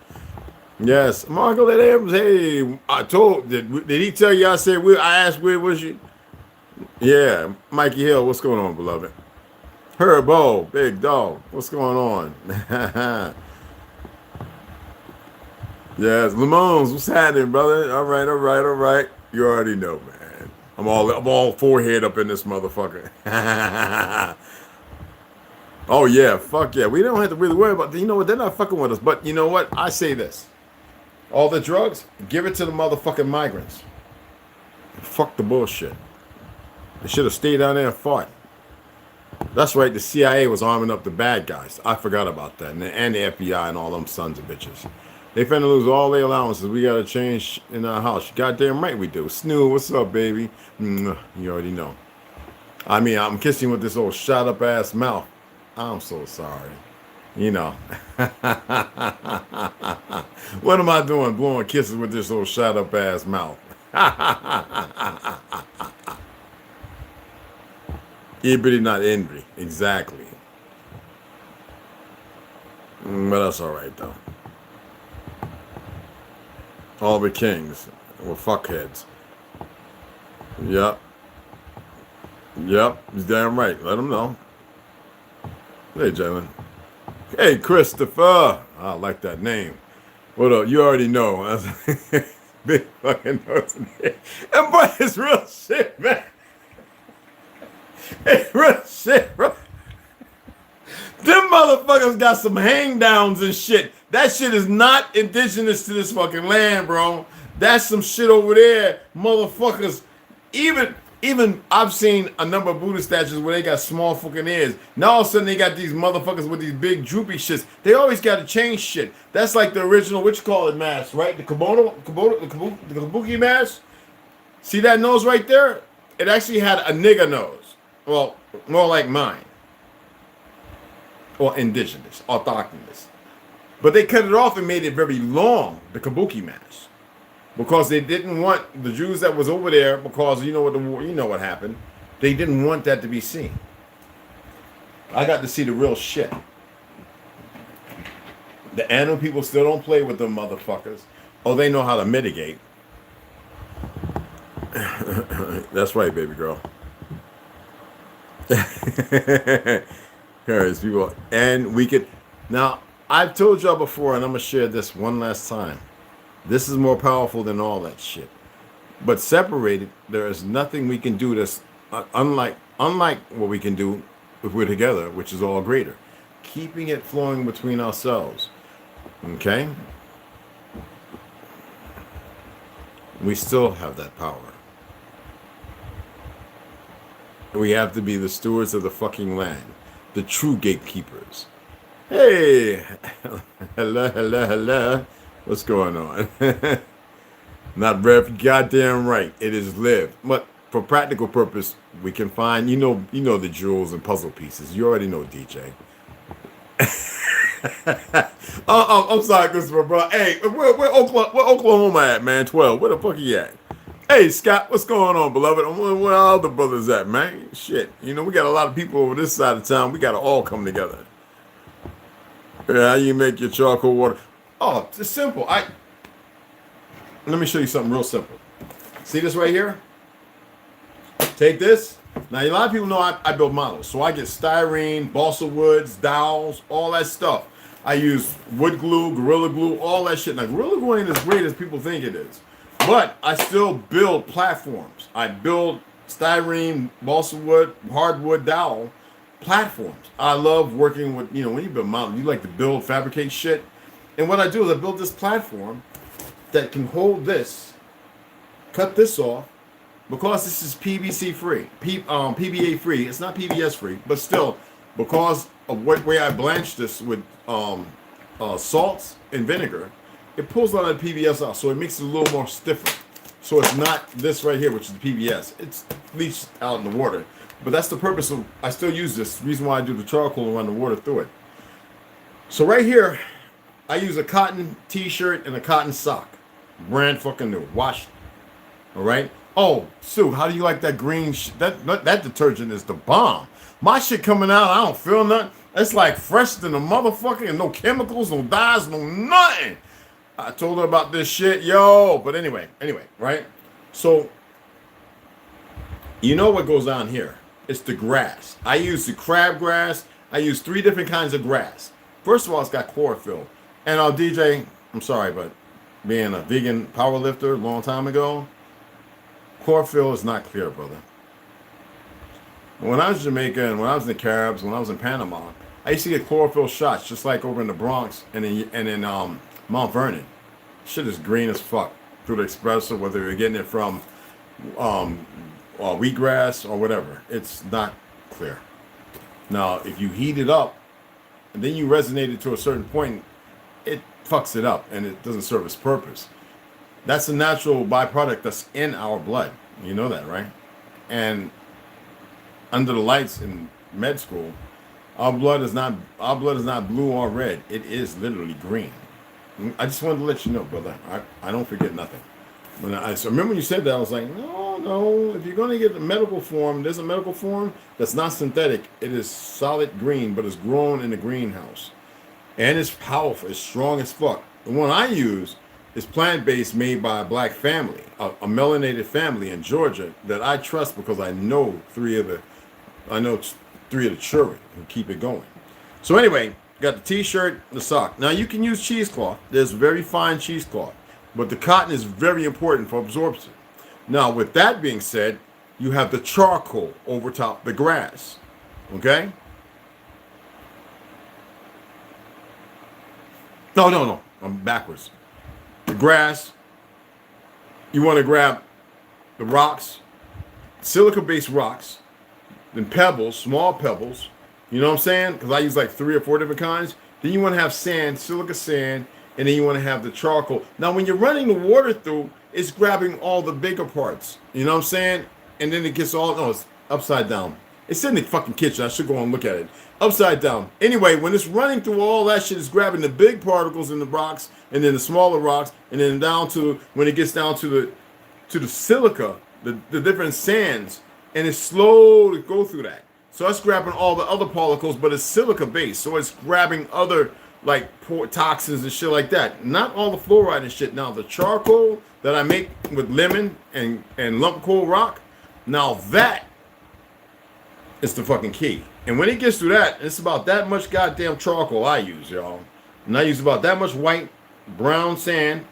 Yes, Marco Adams. Hey, I told. Did he tell you? I said. I asked where was you? Yeah, Mikey Hill. What's going on, beloved? Herbo, big dog. What's going on? Yes, Lamons. What's happening, brother? All right. You already know, man. I'm all forehead up in this motherfucker. Oh yeah, fuck yeah. We don't have to really worry about. You know what? They're not fucking with us. But you know what? I say this. All the drugs, give it to the motherfucking migrants. Fuck the bullshit. They should have stayed down there and fought. That's right, the CIA was arming up the bad guys. I forgot about that. And the FBI and all them sons of bitches. They finna lose all their allowances. We gotta change in our house. Goddamn right we do. Snoo, what's up, baby? You already know. I mean, I'm kissing with this old shot up ass mouth. I'm so sorry. You know. What am I doing? Blowing kisses with this old shot up ass mouth. Ibri, not envy. Exactly. But that's alright though. All the kings were fuckheads. Yep. He's damn right. Let him know. Hey, Jalen. Hey, Christopher. I like that name. What up? You already know. big fucking nose in there. And boy, it's real shit, man. It's real shit, bro. Them motherfuckers got some hang downs and shit. That shit is not indigenous to this fucking land, bro. That's some shit over there, motherfuckers. Even I've seen a number of Buddha statues where they got small fucking ears. Now all of a sudden they got these motherfuckers with these big droopy shits. They always got to change shit. That's like the original, what you call it, mask, right? The kabuki mask. See that nose right there? It actually had a nigger nose. Well, more like mine. Or indigenous, autochthonous. But they cut it off and made it very long, the kabuki mask. Because they didn't want the Jews that was over there, because you know what happened. They didn't want that to be seen. I got to see the real shit. The animal people still don't play with them motherfuckers. Oh, they know how to mitigate. That's right, baby girl. Parents, people, and we could. Now, I've told y'all before, and I'm gonna share this one last time. This is more powerful than all that shit. But separated, there is nothing we can do that's unlike what we can do if we're together, which is all greater. Keeping it flowing between ourselves. Okay? We still have that power. We have to be the stewards of the fucking land. The true gatekeepers. Hey! Hello. What's going on? Not breath, goddamn right. It is lived. But for practical purpose, we can find, you know the jewels and puzzle pieces. You already know, DJ. I'm sorry, Christopher, bro. Hey, where Oklahoma at, man? 12. Where the fuck he at? Hey, Scott, what's going on, beloved? Where all the brothers at, man? Shit. We got a lot of people over this side of town. We got to all come together. Yeah, how you make your charcoal water? Oh, it's simple. Let me show you something real simple. See this right here? Take this. Now, a lot of people know I build models. So I get styrene, balsa woods, dowels, all that stuff. I use wood glue, Gorilla Glue, all that shit. Now, Gorilla Glue ain't as great as people think it is. But I still build platforms. I build styrene, balsa wood, hardwood dowel platforms. I love working with, when you build models, you like to build, fabricate shit. And what I do is I build this platform that can hold this, cut this off, because this is PVC free, PBA free. It's not PBS free, but still, because of what way I blanch this with salts and vinegar, it pulls all that PBS out, so it makes it a little more stiffer. So it's not this right here, which is the PBS. It's bleached out in the water. But that's the purpose of, I still use this. The reason why I do the charcoal and run the water through it. So right here, I use a cotton t-shirt and a cotton sock. Brand fucking new. Washed. All right? Oh, Sue, how do you like that green that detergent is the bomb. My shit coming out, I don't feel nothing. It's like fresh than a motherfucker and no chemicals, no dyes, no nothing. I told her about this shit, yo. But anyway, right? So, you know what goes on here? It's the grass. I use the crabgrass. I use 3 different kinds of grass. First of all, it's got chlorophyll. And DJ, I'm sorry, but being a vegan power lifter a long time ago, chlorophyll is not clear, brother. When I was in Jamaica and when I was in the Caribs, when I was in Panama, I used to get chlorophyll shots just like over in the Bronx and in Mount Vernon. Shit is green as fuck through the espresso, whether you're getting it from wheatgrass or whatever. It's not clear. Now, if you heat it up and then you resonate it to a certain point, it fucks it up and it doesn't serve its purpose. That's a natural byproduct that's in our blood. You know that, right? And under the lights in med school, our blood is not blue or red. It is literally green. I just wanted to let you know, brother. I don't forget nothing. So remember when you said that, I was like, no. If you're going to get the medical form, there's a medical form that's not synthetic. It is solid green, but it's grown in the greenhouse. And it's powerful. It's strong as fuck. The one I use is plant-based, made by a black family, a melanated family in Georgia that I trust because I know three of the children who keep it going. So anyway, got the t-shirt, the sock. Now you can use cheesecloth. There's very fine cheesecloth. But the cotton is very important for absorption. Now, with that being said, you have the charcoal over top the grass. Okay? No. I'm backwards. The grass, you want to grab the rocks, silica-based rocks, then pebbles, small pebbles. You know what I'm saying? Because I use like 3 or 4 different kinds. Then you want to have sand, silica sand, and then you want to have the charcoal. Now, when you're running the water through, it's grabbing all the bigger parts. You know what I'm saying? And then it gets all, no, it's upside down. It's in the fucking kitchen. I should go and look at it. Upside down. Anyway, when it's running through all that shit, it's grabbing the big particles in the rocks, and then the smaller rocks, and then down to, when it gets down to the silica, the different sands, and it's slow to go through that. So it's grabbing all the other particles, but it's silica based. So it's grabbing other like toxins and shit like that. Not all the fluoride and shit. Now the charcoal that I make with lemon and lump coal rock, now that is the fucking key. And when it gets through that, it's about that much goddamn charcoal I use, y'all. And I use about that much white and brown sand,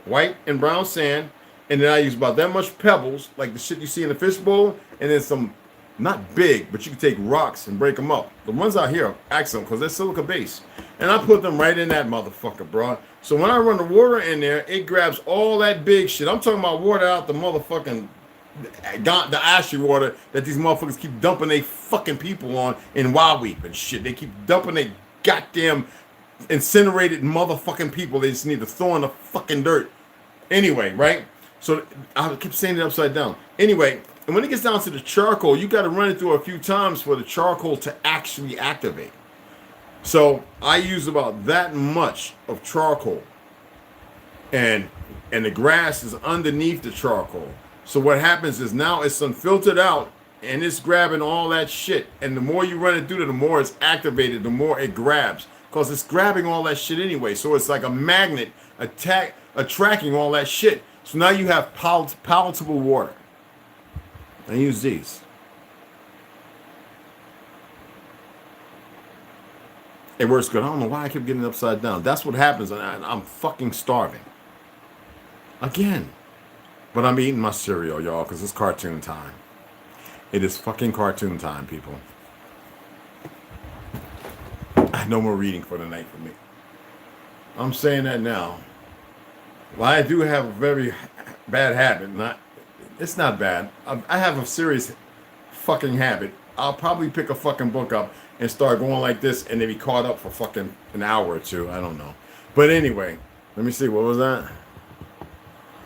and then I use about that much pebbles, like the shit you see in the fishbowl, and then some, not big, but you can take rocks and break them up. The ones out here are excellent because they're silica based. And I put them right in that motherfucker, bro. So when I run the water in there, it grabs all that big shit. I'm talking about water out the motherfucking, the ashy water that these motherfuckers keep dumping they fucking people on in Wild Weep and shit. They keep dumping they goddamn incinerated motherfucking people. They just need to throw in the fucking dirt. Anyway, right? So I keep saying it upside down. Anyway, and when it gets down to the charcoal, you got to run it through a few times for the charcoal to actually activate. So I use about that much of charcoal, and the grass is underneath the charcoal. So what happens is now it's unfiltered out, and it's grabbing all that shit. And the more you run it through, the more it's activated, the more it grabs, because it's grabbing all that shit anyway. So it's like a magnet attracting all that shit. So now you have palatable water. I use these. It works good. I don't know why I keep getting upside down. That's what happens. I'm fucking starving. Again. But I'm eating my cereal, y'all, because it's cartoon time. It is fucking cartoon time, people. No more reading for the night for me. I'm saying that now. Well, I do have a very bad habit. It's not bad. I have a serious fucking habit. I'll probably pick a fucking book up and start going like this and then be caught up for fucking an hour or two. I don't know. But anyway, let me see. What was that?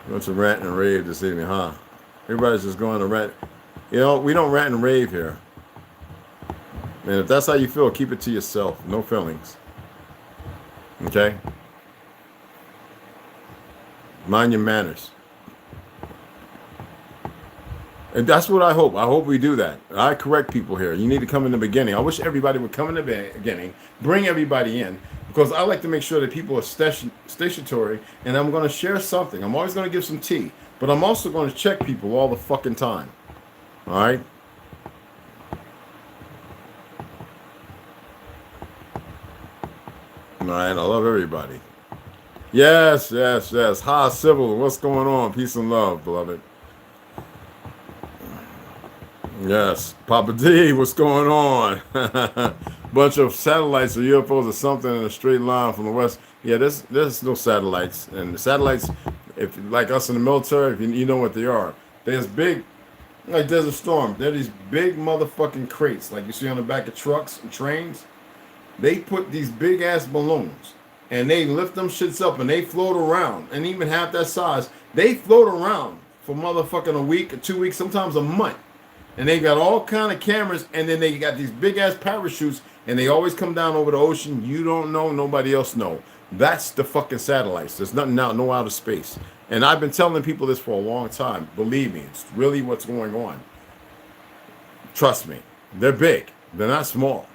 Going to rant and rave this evening, huh? Everybody's just going to rant. You know, we don't rant and rave here. And if that's how you feel, keep it to yourself. No feelings. Okay? Mind your manners. And that's what I hope. I hope we do that. I correct people here. You need to come in the beginning. I wish everybody would come in the beginning, bring everybody in, because I like to make sure that people are stationary, and I'm going to share something. I'm always going to give some tea, but I'm also going to check people all the fucking time. All right? All right, I love everybody. Yes. Hi, Civil. What's going on? Peace and love, beloved. Yes. Papa D, what's going on? Bunch of satellites or UFOs or something in a straight line from the west. Yeah, there's no satellites. And the satellites, if like us in the military, if you know what they are. There's big, like Desert Storm. They're these big motherfucking crates like you see on the back of trucks and trains. They put these big ass balloons and they lift them shits up and they float around. And even half that size, they float around for motherfucking a week or 2 weeks, sometimes a month. And they got all kind of cameras, and then they got these big ass parachutes, and they always come down over the ocean. You don't know, nobody else know. That's the fucking satellites. There's nothing out, no outer space. And I've been telling people this for a long time. Believe me, it's really what's going on. Trust me, they're big. They're not small.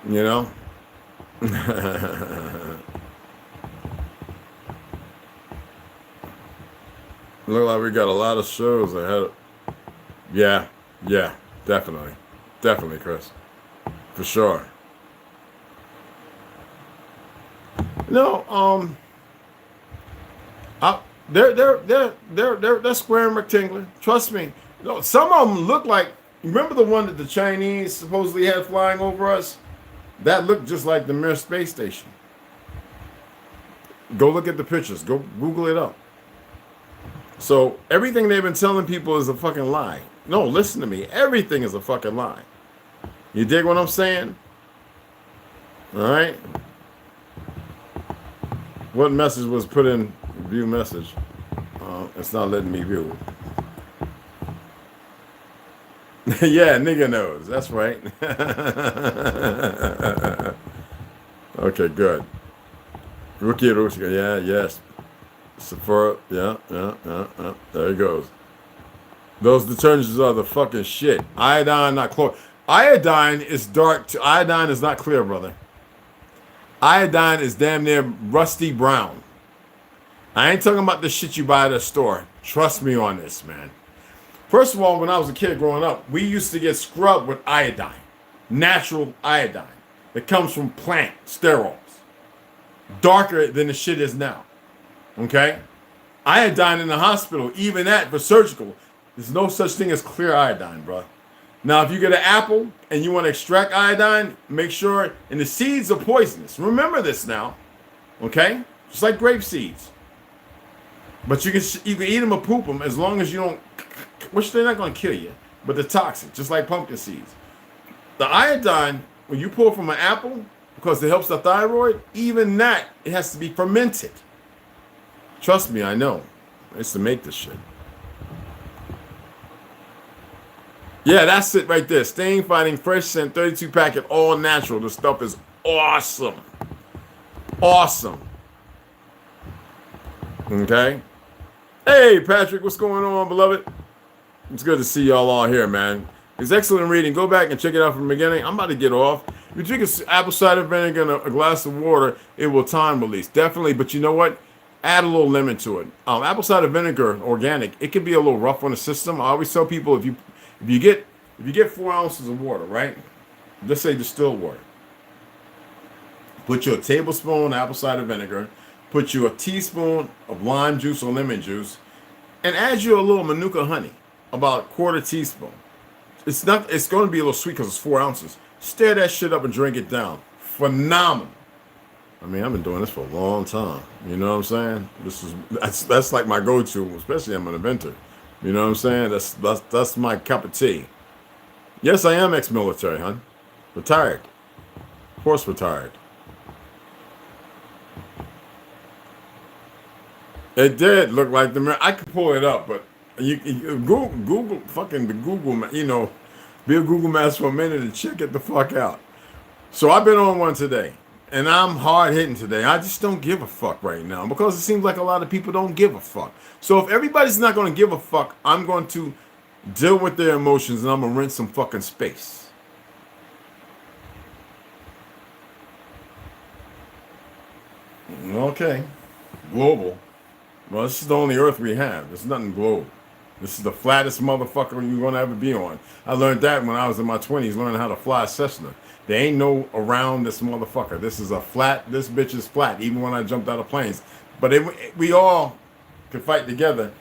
You know? Look like we got a lot of shows ahead. Yeah, definitely, Chris, for sure. No, They're square and rectangular. Trust me. No, some of them look like. Remember the one that the Chinese supposedly had flying over us? That looked just like the Mir space station. Go look at the pictures. Go Google it up. So everything they've been telling people is a fucking lie. No, listen to me. Everything is a fucking lie. You dig what I'm saying? All right. What message was put in view message? It's not letting me view. Yeah, nigga knows. That's right. Okay, good. Rookie, yeah, yes. Sephora, yeah. There he goes. Those detergents are the fucking shit. Iodine, not chlor. Iodine is dark. Iodine is not clear, brother. Iodine is damn near rusty brown. I ain't talking about the shit you buy at a store. Trust me on this, man. First of all, when I was a kid growing up, we used to get scrubbed with iodine. Natural iodine. It comes from plant sterols. Darker than the shit is now. Okay? Iodine in the hospital, even that for surgical, there's no such thing as clear iodine, bro. Now, if you get an apple and you want to extract iodine, make sure, and the seeds are poisonous. Remember this now. Okay? Just like grape seeds. But you can eat them or poop them as long as you don't, which they're not going to kill you, but they're toxic, just like pumpkin seeds. The iodine, when you pull from an apple, because it helps the thyroid, even that, it has to be fermented. Trust me, I know. I used to make this shit. Yeah, that's it right there. Stain Fighting Fresh Scent 32 packet, all natural. The stuff is awesome. Awesome. Okay? Hey, Patrick, what's going on, beloved? It's good to see y'all all here, man. It's excellent reading. Go back and check it out from the beginning. I'm about to get off. If you drink apple cider vinegar and a glass of water, it will time release. Definitely, but you know what? Add a little lemon to it. Apple cider vinegar, organic, it can be a little rough on the system. I always tell people if you get 4 ounces of water, right? Let's say distilled water. Put you a tablespoon of apple cider vinegar, put you a teaspoon of lime juice or lemon juice, and add you a little manuka honey, about a quarter teaspoon. It's going to be a little sweet because it's 4 ounces. Stir that shit up and drink it down. Phenomenal. I mean, I've been doing this for a long time. You know what I'm saying? That's like my go-to, especially I'm an inventor. You know what I'm saying? That's my cup of tea. Yes, I am ex-military, hon. Retired. Of course, retired. It did look like the mirror. I could pull it up, but you Google fucking the Google, you know, be a Google Maps for a minute and check it the fuck out. So I've been on one today, and I'm hard hitting today. I just don't give a fuck right now because it seems like a lot of people don't give a fuck. So if everybody's not going to give a fuck, I'm going to deal with their emotions and I'm going to rent some fucking space. Okay. Global. Well, this is the only Earth we have. There's nothing global. This is the flattest motherfucker you're going to ever be on. I learned that when I was in my 20s, learning how to fly a Cessna. There ain't no around this motherfucker. This is a flat, this bitch is flat, even when I jumped out of planes. But we all can fight together.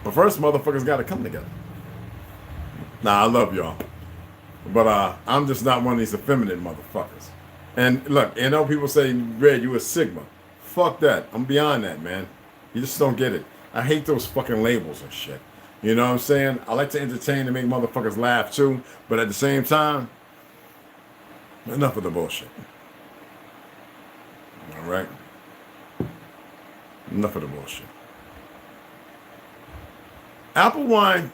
But first, motherfuckers got to come together. Nah, I love y'all. But I'm just not one of these effeminate motherfuckers. And look, you know, people say, Red, you a Sigma. Fuck that. I'm beyond that, man. You just don't get it. I hate those fucking labels and shit. You know what I'm saying? I like to entertain and make motherfuckers laugh too, but at the same time, enough of the bullshit. All right? Enough of the bullshit. Apple wine,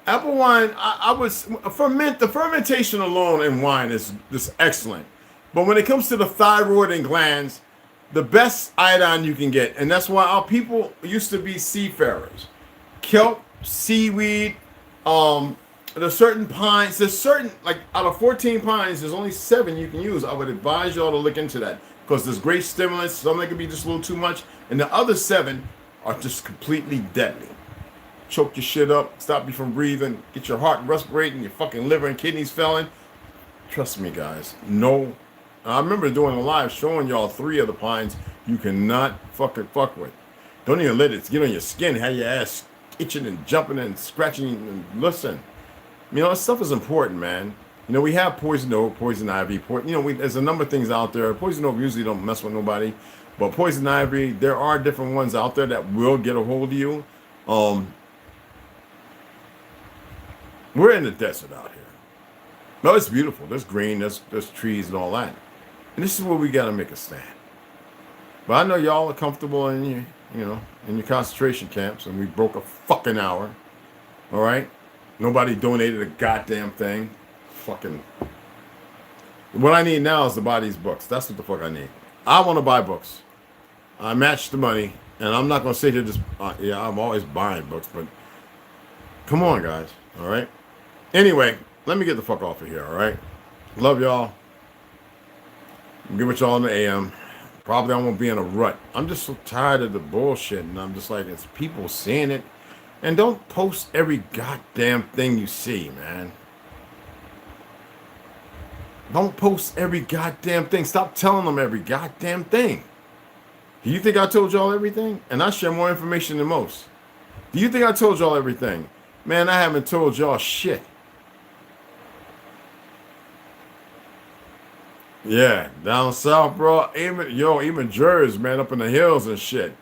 I would ferment. The fermentation alone in wine is just excellent. But when it comes to the thyroid and glands, the best iodine you can get, and that's why our people used to be seafarers. Kelp, seaweed, there's certain pines, there's certain, like out of 14 pines, there's only 7 you can use. I would advise y'all to look into that because there's great stimulants, some that can be just a little too much, and the other 7 are just completely deadly. Choke your shit up, stop you from breathing, get your heart respirating, your fucking liver and kidneys failing. Trust me, guys. No. I remember doing a live showing y'all 3 of the pines You cannot fuck with. Don't even let it get on your skin, have your ass itching and jumping and scratching. And listen, you know, this stuff is important, man. You know, we have poison oak, poison ivy. There's a number of things out there. Poison oak usually don't mess with nobody. But poison ivy, there are different ones out there that will get a hold of you. We're in the desert out here. No, it's beautiful. There's green, there's trees and all that. And this is where we got to make a stand. But I know y'all are comfortable in your concentration camps, and we broke a fucking hour. All right? Nobody donated a goddamn thing. Fucking. What I need now is to buy these books. That's what the fuck I need. I want to buy books. I match the money, and I'm not going to sit here just, I'm always buying books, but come on, guys. All right? Anyway, let me get the fuck off of here, all right? Love y'all. Get with y'all in the AM. Probably I won't be in a rut. I'm just so tired of the bullshit, and I'm just like, it's people seeing it. And don't post every goddamn thing you see, man. Don't post every goddamn thing. Stop telling them every goddamn thing. Do you think I told y'all everything? And I share more information than most. Do you think I told y'all everything? Man, I haven't told y'all shit. Yeah, down south, bro. Even Jersey, man, up in the hills and shit.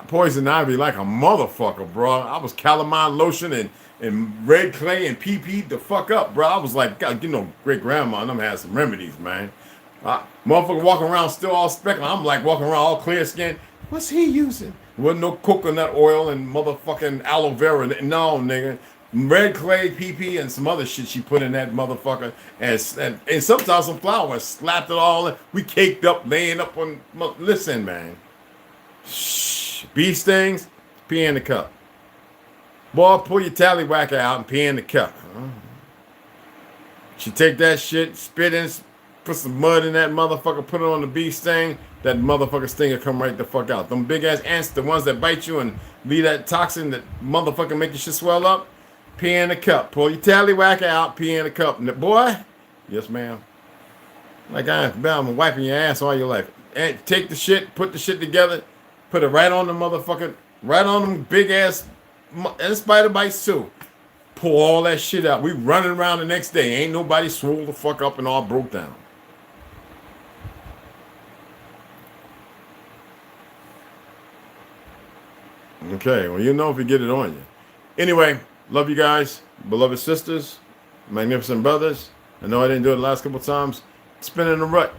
Poison ivy like a motherfucker, bro. I was calamine lotion and red clay and PP the fuck up, bro. I was like, God, great grandma and them had some remedies, man. Motherfucker walking around still all speckling. I'm like walking around all clear skin. What's he using? Wasn't no coconut oil and motherfucking aloe vera. No, nigga. Red clay, PP, and some other shit she put in that motherfucker. And sometimes some flowers. Slapped it all in. We caked up, laying up on... Listen, man. Shh. Bee stings, pee in the cup. Boy, pull your tallywhacker out and pee in the cup. She take that shit, spit in, put some mud in that motherfucker, put it on the bee sting. That motherfucker sting will come right the fuck out. Them big ass ants, the ones that bite you and leave that toxin that motherfucker make your shit swell up. Pee in the cup. Pull your tallywhacker out, pee in the cup. And boy, yes ma'am. Like I'm wiping your ass all your life. And take the shit, put the shit together, put it right on the motherfucker, right on them big ass, and spider bites too. Pull all that shit out. We running around the next day. Ain't nobody swole the fuck up and all broke down. Okay, well, you know if you get it on you. Anyway, love you guys, beloved sisters, magnificent brothers. I know I didn't do it the last couple times. Spinning a rut.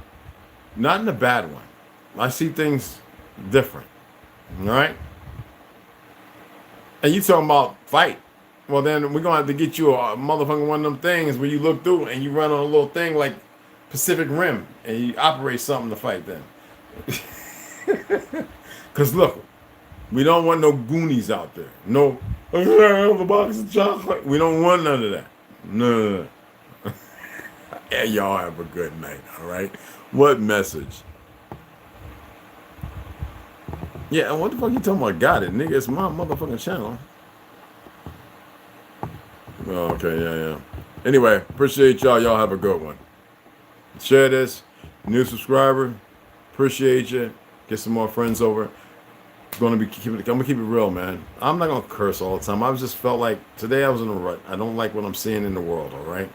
Not in a bad one. I see things different. All right? And you talking about fight. Well, then we're going to have to get you a motherfucking one of them things where you look through and you run on a little thing like Pacific Rim and you operate something to fight them. Because look, we don't want no Goonies out there. No, the box of chocolate. We don't want none of that. No. Yeah, y'all have a good night, all right? What message? Yeah, and what the fuck you talking about? Got it, nigga. It's my motherfucking channel. Oh, okay, yeah. Anyway, appreciate y'all. Y'all have a good one. Share this. New subscriber. Appreciate you. Get some more friends over. I'm gonna keep it real, man. I'm not gonna curse all the time. I just felt like today I was in a rut. I don't like what I'm seeing in the world, all right?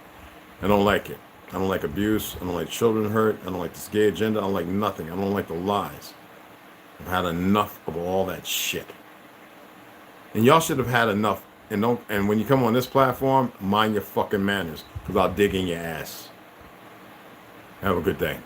I don't like it. I don't like abuse. I don't like children hurt. I don't like this gay agenda. I don't like nothing. I don't like the lies. I've had enough of all that shit. And y'all should have had enough. And when you come on this platform, mind your fucking manners, because I'll dig in your ass. Have a good day.